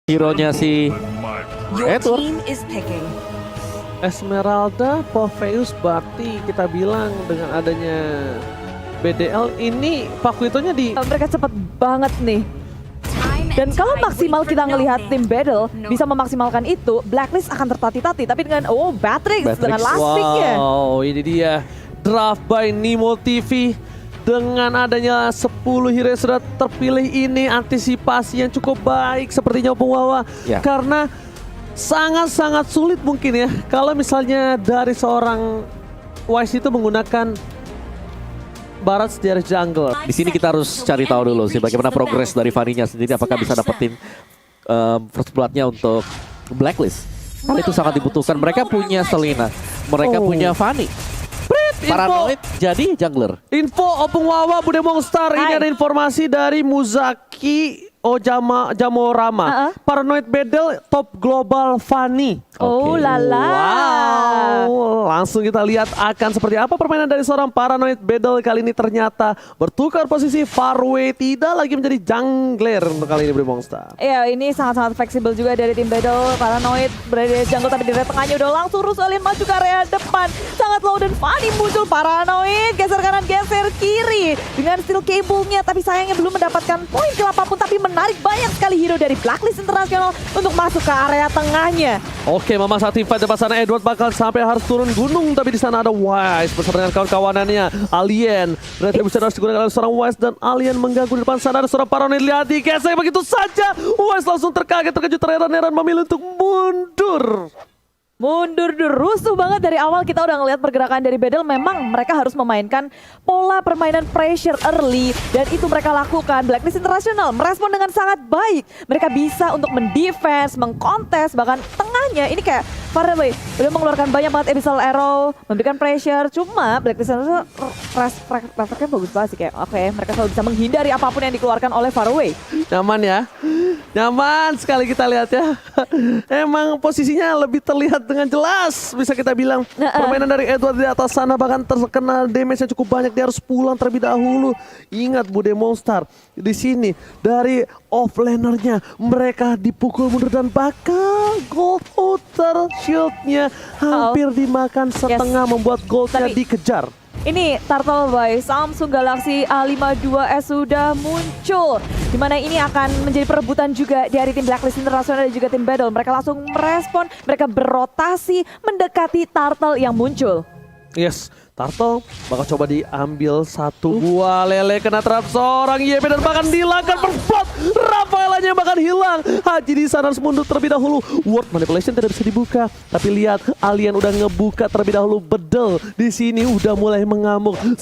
Hero-nya si Your Edward. team is picking. Esmeralda, Popheus, Barty kita bilang dengan adanya BDL ini Pakuitonya di Mereka cepet banget nih. Dan kalau maksimal kita ngelihat tim battle bisa memaksimalkan itu, Blacklist akan tertati-tati. Tapi dengan Batrix dengan last pick-nya. Wow, ini dia draft by Nimo TV. Dengan adanya 10 hero yang sudah terpilih ini, antisipasi yang cukup baik sepertinya Opung Wawa. Ya. Karena sangat-sangat sulit mungkin ya kalau misalnya dari seorang Wise itu menggunakan Barat sejarah jungle. Di sini kita harus cari tahu dulu sih bagaimana progres dari Fanny-nya sendiri, apakah bisa dapetin first blood-nya untuk Blacklist. Hal itu sangat dibutuhkan. Mereka punya Selena, mereka punya Fanny. Paranoid jadi jungler. Info Opung Wawa Bude Mongstar, ini ada informasi dari Muzaki Jamorama. Paranoid Battle top global Fanny. Oh lala. Wow, langsung kita lihat akan seperti apa permainan dari seorang Paranoid Battle kali ini. Ternyata bertukar posisi Farway, tidak lagi menjadi jungler untuk kali ini Bude Mongstar. Ya ini sangat-sangat fleksibel juga dari tim battle. Paranoid berada di jungle tapi di area tengahnya udah langsung Rusalin maju ke area depan. Sangat low dan Fanny muncul. Paranoid geser kanan geser kiri dengan steel cable-nya, tapi sayangnya belum mendapatkan poin kill apapun. Tapi menarik banyak sekali hero dari Blacklist Internasional untuk masuk ke area tengahnya. Oke, Mama saat fight depan sana Edward bakal sampai harus turun gunung, tapi di sana ada Wise bersama dengan kawan-kawanannya Alien. Retribution harus digunakan oleh seorang Wise dan Alien mengganggu di depan sana. Ada seorang Paranoid, lihat digesek begitu saja. Wise langsung terkaget, terkejut, terheran-heran memilih untuk mundur. Mundur rusuh banget dari awal. Kita udah ngelihat pergerakan dari battle. Memang mereka harus memainkan pola permainan pressure early, dan itu mereka lakukan. Blacklist Internasional merespon dengan sangat baik. Mereka bisa untuk mendefense, mengkontes, bahkan tengahnya ini kayak Farway udah mengeluarkan banyak banget Abyssal Arrow, memberikan pressure. Cuma Blacklist Internasional refleksnya bagus banget sih, kayak oke, mereka selalu bisa menghindari apapun yang dikeluarkan oleh Farway. Nyaman ya, nyaman sekali kita lihat ya. Emang posisinya lebih terlihat dengan jelas, bisa kita bilang. Permainan dari Edward di atas sana bahkan terkena damage yang cukup banyak. Dia harus pulang terlebih dahulu. Ingat Bude Mongstar, di sini dari offlanernya mereka dipukul mundur dan bakal gold outer shieldnya hampir dimakan setengah, membuat goldnya dikejar. Ini Turtle by Samsung Galaxy A52s sudah muncul, dimana ini akan menjadi perebutan juga dari tim Blacklist Internasional dan juga tim Battle. Mereka langsung merespon, mereka berotasi mendekati Turtle yang muncul. Yes, Turtle bakal coba diambil satu buah lele, kena trap seorang YP dan bahkan dihilangkan perflot. Rafaelanya bahkan hilang. Haji di sana harus mundur terlebih dahulu. Word manipulation tidak bisa dibuka, tapi lihat Alien udah ngebuka terlebih dahulu. Bedel di sini udah mulai mengamuk. 1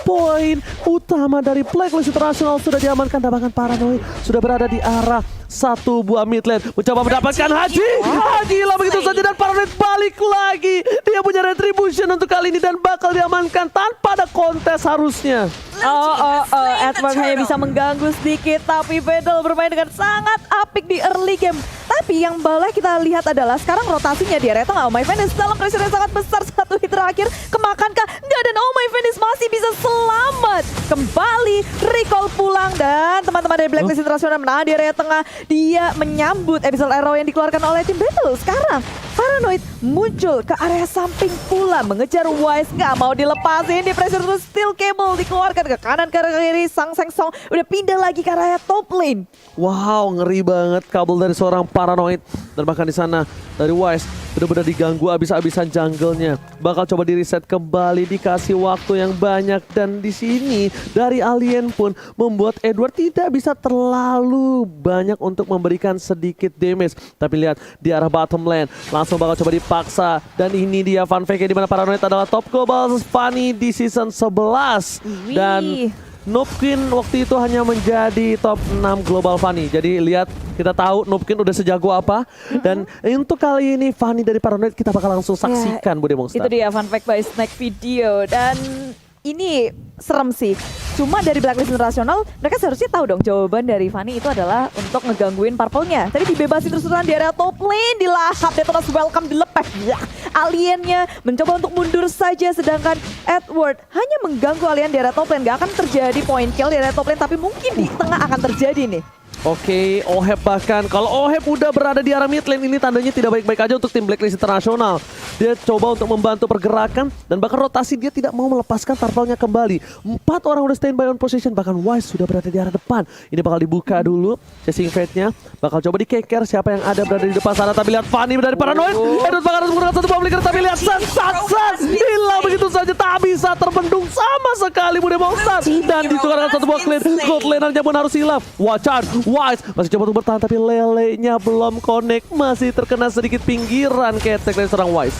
poin utama dari Blacklist International sudah diamankan, dan bahkan Paranoid sudah berada di arah 1 buah mid lane, mencoba mendapatkan Haji. Haji hilang begitu saja dan Paranoid balik lagi. Dia punya retribution untuk kali ini dan bakal diamankan tanpa ada kontes harusnya. Edward hanya bisa mengganggu sedikit, tapi Battle bermain dengan sangat apik di early game. Tapi yang boleh kita lihat adalah sekarang rotasinya di area tengah. Oh My Venice dalam pressure yang sangat besar, 1 hit terakhir kemakankah? Enggak, dan Oh My Venice masih bisa selamat kembali recall pulang. Dan teman-teman dari Blacklist Internasional menahan di area tengah. Dia menyambut Abyssal Arrow yang dikeluarkan oleh tim Battle. Sekarang Paranoid muncul ke area samping pula, mengejar Wise, nggak mau dilepasin. Di pressure terus, steel cable dikeluarkan ke kanan ke kiri. Sang Seng Song udah pindah lagi ke area top lane. Wow, ngeri banget kabel dari seorang Paranoid. Dan bahkan di sana dari Wise benar-benar diganggu abis-abisan jungle-nya. Bakal coba di reset kembali, dikasih waktu yang banyak. Dan di sini dari Alien pun membuat Edward tidak bisa terlalu banyak untuk memberikan sedikit damage. Tapi lihat di arah bottom lane langsung bakal coba dipaksa. Dan ini dia fun fake-nya, di mana Paranoid adalah top global Fanny di season 11. Dan Noobkin waktu itu hanya menjadi top 6 global Fanny. Jadi lihat, kita tahu Noobkin udah sejago apa. Dan untuk kali ini Fanny dari Paranoid kita bakal langsung saksikan Bude Mongstar. Itu dia fun fact by Snack Video. Dan ini serem sih. Cuma dari Blacklist Internasional, mereka seharusnya tahu dong jawaban dari Fanny itu adalah untuk ngegangguin purple-nya. Tadi dibebasin terus-terusan di area top lane, dilahap, Detonas welcome, dilepas. Ya, Aliennya mencoba untuk mundur saja, sedangkan Edward hanya mengganggu Alien di area top lane. Gak akan terjadi point kill di area top lane, tapi mungkin di tengah akan terjadi nih. Oke, Oheb bahkan kalau Oheb udah berada di arah mid lane ini tandanya tidak baik-baik aja untuk tim Blacklist International. Dia coba untuk membantu pergerakan dan bahkan rotasi dia tidak mau melepaskan turtle-nya kembali. 4 orang udah standby on position, bahkan Wise sudah berada di arah depan. Ini bakal dibuka dulu, chasing fate-nya. Bakal coba dikeker siapa yang ada berada di depan sana. Tapi lihat Fanny dari Paranoid. Edward bakal harus menggunakan satu bomb flicker, tapi lihat Sensatsan hilang begitu saja. Tak bisa terbendung sama sekali Bude Monster. Dan ditukarkan satu buah clean. Gold lanernya pun harus hilang. Watch out, Wise masih coba untuk bertahan tapi lelenya belum connect. Masih terkena sedikit pinggiran ketek dari seorang Wise.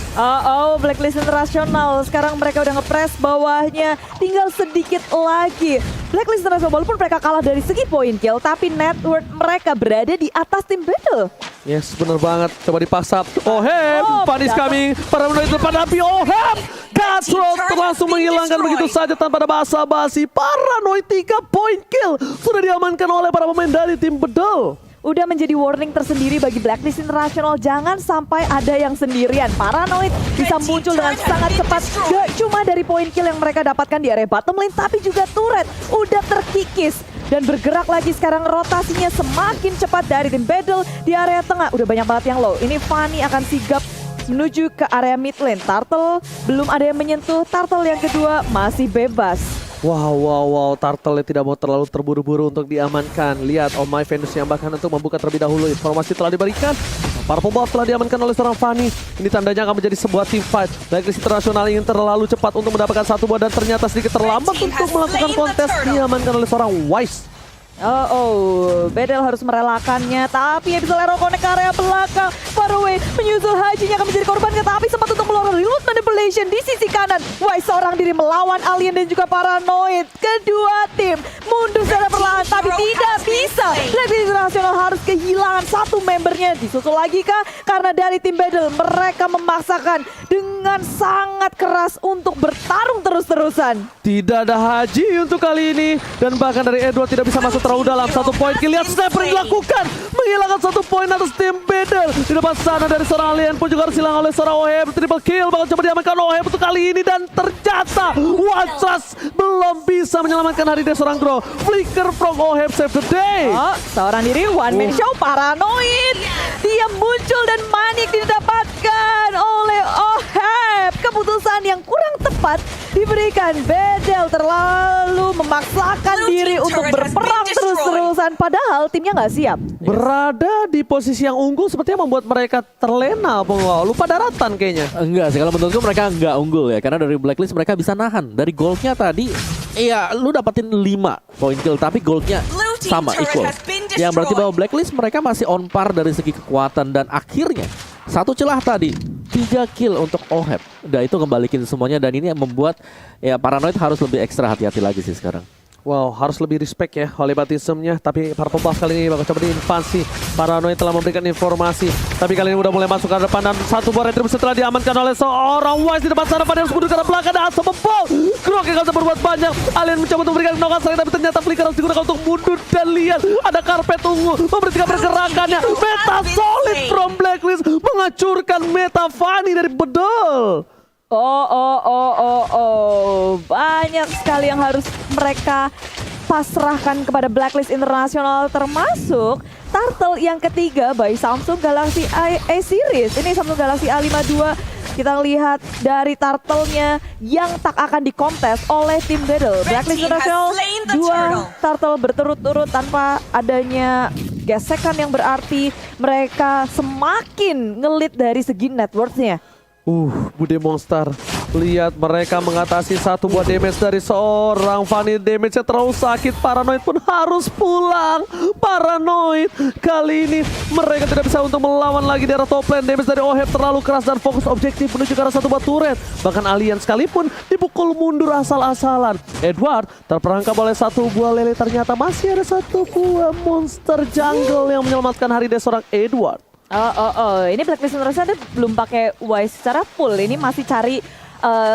Blacklist International. Sekarang mereka udah ngepres bawahnya. Tinggal sedikit lagi. Blacklist International walaupun mereka kalah dari segi poin kill, tapi net worth mereka berada di atas tim Battle. Yes, bener banget. Coba dipaksa. Oheb, Panis coming. Para menit depan tapi Oheb. Cutthroat langsung menghilangkan begitu saja tanpa ada basa-basi. Paranoid 3 point kill. Sudah diamankan oleh para pemain dari tim Bedel. Udah menjadi warning tersendiri bagi Blacklist International. Jangan sampai ada yang sendirian. Paranoid bisa muncul dengan sangat cepat. Gak cuma dari poin kill yang mereka dapatkan di area bottom lane, tapi juga turret udah terkikis. Dan bergerak lagi sekarang, rotasinya semakin cepat dari tim Battle di area tengah. Udah banyak banget yang low. Ini Fanny akan sigap menuju ke area mid lane. Turtle belum ada yang menyentuh. Turtle yang kedua masih bebas. Wow, Turtle tidak mau terlalu terburu-buru untuk diamankan. Lihat, Oh My Venus yang bahkan untuk membuka terlebih dahulu. Informasi telah diberikan. Para pembuat telah diamankan oleh seorang Fanny. Ini tandanya akan menjadi sebuah team fight. Blacklist International ingin terlalu cepat untuk mendapatkan satu buah dan ternyata sedikit terlambat untuk melakukan kontes. Diamankan oleh seorang Wise. Bedel harus merelakannya, tapi Abyssal Arrow connect ke area belakang. Faraway menyusul Hajinya akan menjadi korban, tapi sempat untuk melakukan reload manipulation di sisi kanan. Wise seorang diri melawan Alien dan juga Paranoid. Kedua tim mundur secara perlahan, tapi tidak bisa. Blacklist International harus kehilangan satu membernya. Disusul lagi kah? Karena dari tim Bedel mereka memaksakan dengan sangat keras untuk bertarung terus-terusan. Tidak ada Haji untuk kali ini. Dan bahkan dari Edward tidak bisa masuk terlalu dalam. Satu poin kill, lihat sniper yang dilakukan. Menghilangkan satu poin atas tim Bedel. Di depan sana dari seorang Alien pun juga harus hilang oleh seorang Oheb. Triple kill, bakal coba diamankan Oheb untuk kali ini. Dan ternyata Watras belum bisa menyelamatkan hari dari seorang Grow. Flicker from Oheb save the day. Seorang diri one man show. Paranoid. Dia muncul dan manik didapatkan oleh Oheb. Keputusan yang kurang tepat diberikan. Bedel terlalu memaksakan diri untuk berperang terus-terusan, padahal timnya nggak siap. Berada di posisi yang unggul sepertinya membuat mereka terlena. Lupa daratan kayaknya. Enggak sih, kalau menurutku mereka enggak unggul ya. Karena dari Blacklist mereka bisa nahan. Dari goldnya tadi, iya lu dapetin 5 poin kill, tapi goldnya sama, equal. Yang berarti bahwa Blacklist mereka masih on par dari segi kekuatan. Dan akhirnya, satu celah tadi, 3 kill untuk Oheb. Udah itu kembalikin semuanya dan ini membuat ya Paranoid harus lebih ekstra hati-hati lagi sih sekarang. Wow, harus lebih respect ya oleh batismnya. Tapi para pembuff kali ini bakal coba diinvasi. Paranoid telah memberikan informasi. Tapi kali ini udah mulai masuk ke depan. Dan satu buah retribusi telah diamankan oleh seorang Wise di depan sana. Pada harus mundur ke arah belakang. Dan Asa membol. Grok yang gak berbuat banyak. Alien mencoba untuk memberikan knock-out strike. Tapi ternyata flicker harus digunakan untuk mundur. Dan lihat ada karpet ungu memberhentikan pergerakannya. Meta solid from Blacklist. Menghancurkan meta Fanny dari Bedel. Banyak sekali yang harus mereka pasrahkan kepada Blacklist International, termasuk Turtle yang ketiga by Samsung Galaxy A-Series. Ini Samsung Galaxy A52. Kita lihat dari Turtle-nya yang tak akan dikontes oleh tim Battle. Blacklist International 2 Turtle berturut-turut tanpa adanya gesekan yang berarti mereka semakin ngelit dari segi net worth-nya. Bude Monster. Lihat mereka mengatasi satu buah damage dari seorang Fanny. Damage-nya terlalu sakit. Paranoid pun harus pulang. Paranoid. Kali ini mereka tidak bisa untuk melawan lagi di arah top lane. Damage dari Oheb terlalu keras dan fokus objektif menuju ke arah satu buah turret. Bahkan Alien sekalipun dipukul mundur asal-asalan. Edward terperangkap oleh satu buah lele. Ternyata masih ada satu buah monster jungle yang menyelamatkan hari dari seorang Edward. Ini Blacklist International belum pakai Wise secara full. Ini masih cari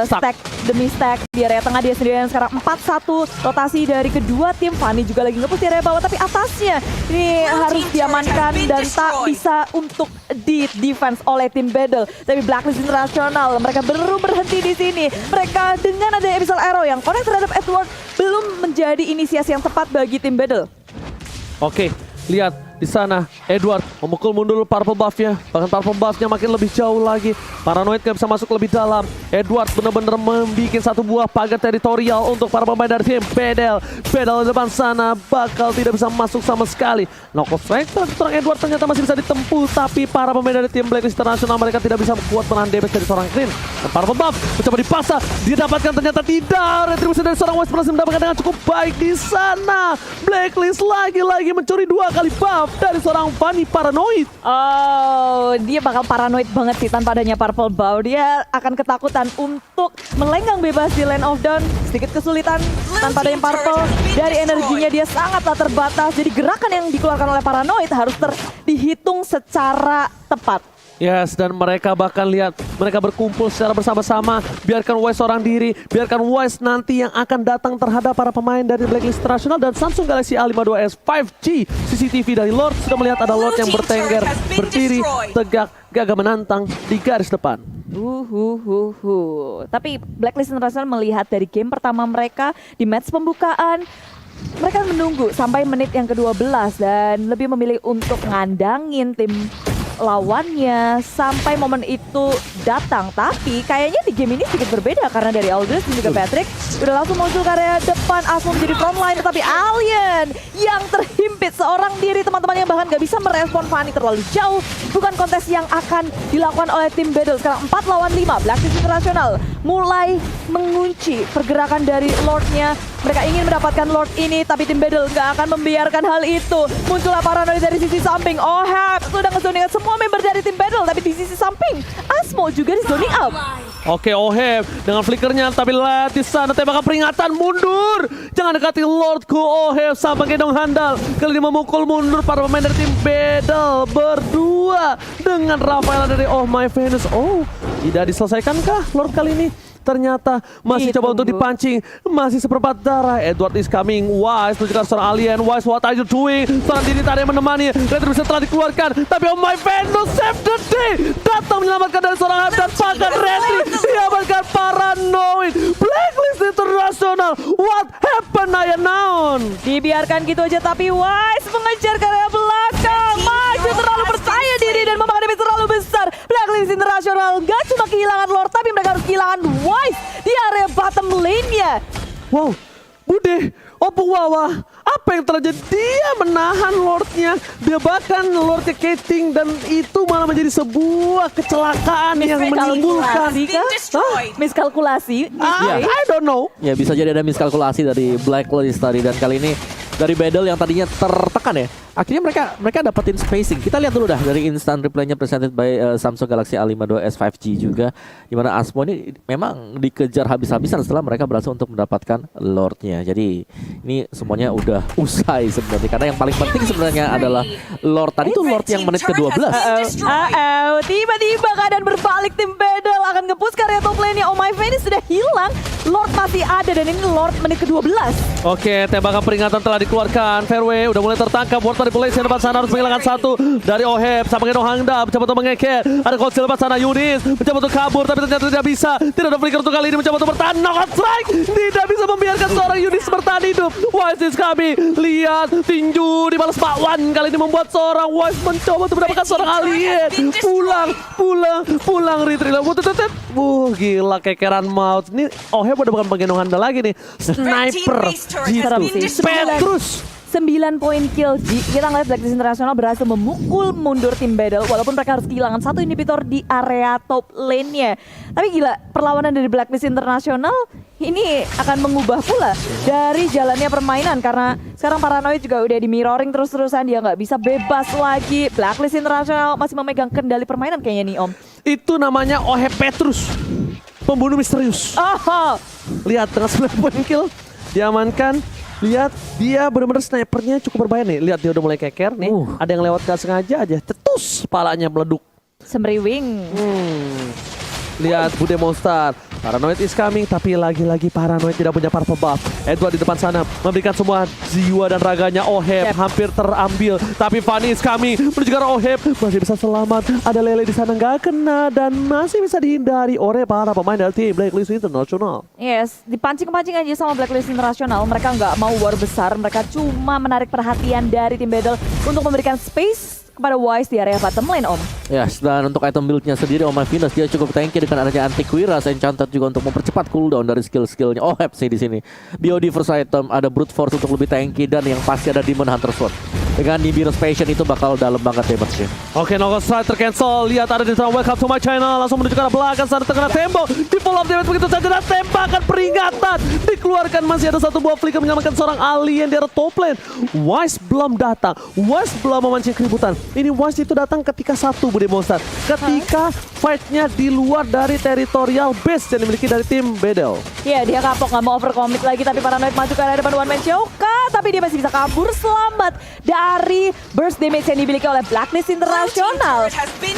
stack demi stack di area tengah. Dia sendiri yang sekarang 4-1 rotasi dari kedua tim. Fanny juga lagi nge-push di area bawah, tapi atasnya ini harus diamankan dan tak bisa untuk di defense oleh tim Battle. Tapi Blacklist International mereka baru berhenti di sini. Mereka dengan ada Abyssal Arrow yang connect terhadap Edward belum menjadi inisiasi yang tepat bagi tim Battle. Oke, Lihat di sana Edward memukul mundur Purple Buff-nya. Bahkan Purple Buff-nya makin lebih jauh lagi. Paranoid gak bisa masuk lebih dalam. Edward benar-benar membuat satu buah pagar teritorial untuk para pemain dari tim Bedel. Bedel di depan sana bakal tidak bisa masuk sama sekali. Knockout strike seorang Edward ternyata masih bisa ditempuh. Tapi para pemain dari tim Blacklist International mereka tidak bisa kuat menahan damage dari seorang Green. Dan Purple Buff mencoba dipaksa. Didapatkan ternyata tidak. Retribusi dari seorang West berhasil mendapatkan dengan cukup baik di sana. Blacklist lagi-lagi mencuri 2 kali buff dari seorang Fanny Paranoid. Oh, dia bakal paranoid banget sih tanpa adanya Purple Bow. Dia akan ketakutan untuk melenggang bebas di Land of Dawn. Sedikit kesulitan tanpa adanya Purple. Dari energinya dia sangatlah terbatas. Jadi gerakan yang dikeluarkan oleh Paranoid harus dihitung secara tepat. Yes, dan mereka bahkan lihat mereka berkumpul secara bersama-sama. Biarkan Wise seorang diri, biarkan Wise nanti yang akan datang terhadap para pemain dari Blacklist International dan Samsung Galaxy A52s 5G. CCTV dari Lord sudah melihat ada Lord yang bertengger, berdiri, tegak, gagah menantang di garis depan. Tapi Blacklist International melihat dari game pertama mereka di match pembukaan, mereka menunggu sampai menit yang ke-12 dan lebih memilih untuk ngandangin tim lawannya sampai momen itu datang. Tapi kayaknya di game ini sedikit berbeda karena dari Aldous dan juga Patrick udah langsung muncul ke area depan. Asmo menjadi frontline, tetapi Alien yang terhimpit seorang diri teman-teman yang bahkan gak bisa merespon Fanny terlalu jauh. Bukan kontes yang akan dilakukan oleh tim Battle. Sekarang 4 lawan 5 Blacklist International mulai mengunci pergerakan dari Lordnya. Mereka ingin mendapatkan Lord ini, tapi tim Battle gak akan membiarkan hal itu. Muncullah Paranoid dari sisi samping. Ohab sudah ngezoning semua member dari tim Battle, tapi di sisi samping Asmo juga di zoning up. Oke, Oheb dengan flickernya, tapi lihat di sana tembakan peringatan mundur. Jangan dekati Lordku, Oheb sampai gendong handal. Kali ini memukul mundur para pemain dari tim Battle berdua dengan Rafaela dari Oh My Venus. Oh, tidak diselesaikankah Lord kali ini? Ternyata masih coba untuk dipancing. Masih seperempat darah. Edward is coming. Wise menunjukkan seorang alien. Wise, what are you doing? Seorang diri tadi yang menemani. Retribution telah dikeluarkan. Tapi Oh My Venus save the day. Datang menyelamatkan dari seorang Hype dan pakai Retri. Diamankan Paranoid. Blacklist International. What happened Naya Naon? Dibiarkan gitu aja, tapi Wise mengejar ke area belakang. Maju terlalu percaya diri dan memakan damage terlalu besar. Blacklist International gak cuma kehilangan Lord, tapi mereka harus kehilangan Wise di area bottom lane-nya. Wow, Bude, Opung Wawa, apa yang terjadi? Dia menahan Lordnya, dia bahkan Lordnya Keting dan itu malah menjadi sebuah kecelakaan yang menimbulkan. Miskalkulasi? I don't know. Ya bisa jadi ada miskalkulasi dari Blacklist tadi, dan kali ini dari Battle yang tadinya tertekan ya. Akhirnya mereka dapetin spacing. Kita lihat dulu dah dari instant replaynya presented by Samsung Galaxy A52s 5G juga, dimana Asmo ini memang dikejar habis-habisan setelah mereka berhasil untuk mendapatkan Lordnya. Jadi ini semuanya udah usai sebenarnya, karena yang paling penting sebenarnya adalah Lord tadi itu Lord yang menit ke-12. Tiba-tiba keadaan berbalik, tim Battle akan nge-push ke area top lane-nya. Oh My Venus sudah hilang, Lord masih ada dan ini Lord menit ke-12. Oke, tembakan peringatan telah dikeluarkan. Fairway udah mulai tertangkap. World manipulation depan sana harus menghilangkan satu dari Oheb. Sama Gendong Hangda mencoba untuk mengeker. Ada Kocil depan sana. Yunis mencoba untuk kabur tapi ternyata tidak bisa. Tidak ada flicker untuk kali ini. Mencoba untuk bertahan. Knockout strike. Tidak bisa membiarkan seorang Yunis bertahan hidup. Wise is coming. Lihat tinju dibalas Pak Wan. Kali ini membuat seorang Wise mencoba untuk mendapatkan seorang alien. Pulang retrieve. Gila kekeran maut. Ini Oheb udah bukan Gendong Hangda lagi nih. Sniper gitu. Petrus 9 poin kill. Kita ngeliat Blacklist International berhasil memukul mundur tim Battle walaupun mereka harus kehilangan satu inhibitor di area top lane-nya. Tapi gila, perlawanan dari Blacklist International ini akan mengubah pula dari jalannya permainan karena sekarang Paranoid juga udah di mirroring terus-terusan, dia nggak bisa bebas lagi. Blacklist International masih memegang kendali permainan kayaknya nih Om. Itu namanya Oheb Petrus, pembunuh misterius. Lihat dengan 9 poin kill diamankan. Lihat, dia benar-benar snipernya cukup berbahaya nih. Lihat, dia udah mulai keker nih. Ada yang lewat gak sengaja aja, cetus palanya meleduk. Semriwing. Lihat Bude Monster. Paranoid is coming, tapi lagi-lagi Paranoid tidak punya purple buff. Edward di depan sana memberikan semua jiwa dan raganya. Oheb hampir terambil, tapi Fanny is coming menuju ke arah Oheb. Masih bisa selamat. Ada Lele di sana nggak kena dan masih bisa dihindari oleh para pemain dari tim Blacklist International. Yes, dipancing-pancing aja sama Blacklist International. Mereka nggak mau war besar, mereka cuma menarik perhatian dari tim Battle untuk memberikan space kepada Wise di area bottom lane, Om. Yes, dan untuk item build-nya sendiri Om Venus dia cukup tanky dengan adanya Antiquiras Enchanted juga untuk mempercepat cooldown dari skill-skillnya. Oh, sih di sini. BOD first item ada Brute Force untuk lebih tanky dan yang pasti ada Demon Hunter Sword. Dengan Nibiru's Passion itu bakal dalam banget damage-nya. Oke, Knockout Strike tercancel. Lihat ada di sana, welcome to my channel. Langsung menuju ke arah belakang sana terkena tembok. Di follow up damage begitu saja dan tembakan peringatan dikeluarkan. Masih ada satu buah flicker menyelamatkan seorang alien di arah top lane. Wise belum datang. Wise belum memancing keributan. Ini Wise itu datang ketika satu Bude Monster. Ketika fight-nya di luar dari teritorial base yang dimiliki dari tim Bedel. Iya, dia kapok nggak mau overcommit lagi, tapi Paranoid maju ke area depan one man Shoka, tapi dia masih bisa kabur selamat dari burst damage yang dimiliki oleh Blacklist International.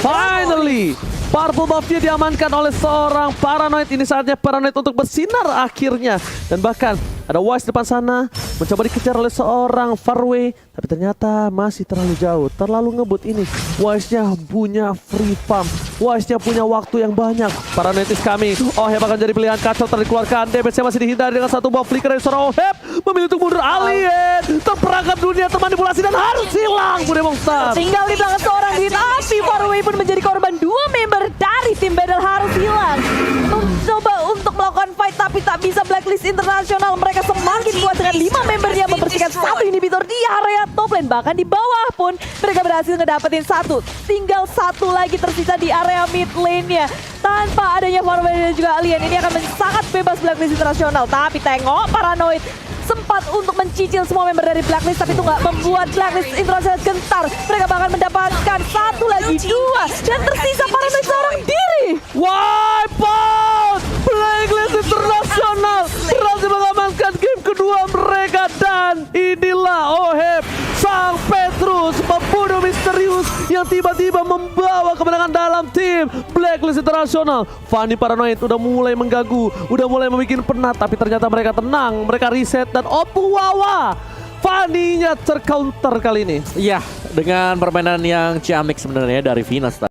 Finally, purple buff-nya diamankan oleh seorang Paranoid. Ini saatnya Paranoid untuk bersinar akhirnya. Dan bahkan ada Wise depan sana mencoba dikejar oleh seorang Farway, tapi ternyata masih terlalu jauh, terlalu ngebut ini. Wise-nya punya free farm, Wise-nya punya waktu yang banyak. Paranoid is coming. Oheb akan jadi pilihan kacau dikeluarkan. Damage-nya masih dihindari dengan satu buah flicker dari seorang Oheb. Memilih untuk mundur alien. Terperangkap dunia termanipulasi dan harus hilang Bude Monster. Tinggal di belakang seorang di tapi Farway pun menjadi korban. Dua member dari tim Battle harus hilang. Mencoba untuk melakukan fight tapi tak bisa. Blacklist International mereka semakin kuat dengan 5 membernya membersihkan satu inhibitor di area top lane. Bahkan di bawah pun mereka berhasil ngedapetin satu. Tinggal satu lagi tersisa di area mid lane-nya. Tanpa adanya Farway dan juga alien ini akan sangat bebas Blacklist International. Tapi tengok Paranoid sempat untuk mencicil semua member dari Blacklist, tapi itu nggak membuat Blacklist International gentar. Mereka bahkan mendapatkan satu lagi, dua, dan tersisa Paranoid seorang diri. Wipe out! Blacklist International berhasil mengamankan game kedua mereka. Dan inilah Oheb, sang Petrus, pembunuh misterius yang tiba-tiba membawa kemenangan dalam tim Blacklist International. Fanny Paranoid udah mulai mengganggu, udah mulai membuat penat, tapi ternyata mereka tenang, mereka reset. Dan Opu Wawa, Fanny-nya tercounter kali ini. Iya, dengan permainan yang ciamik sebenarnya dari Venus.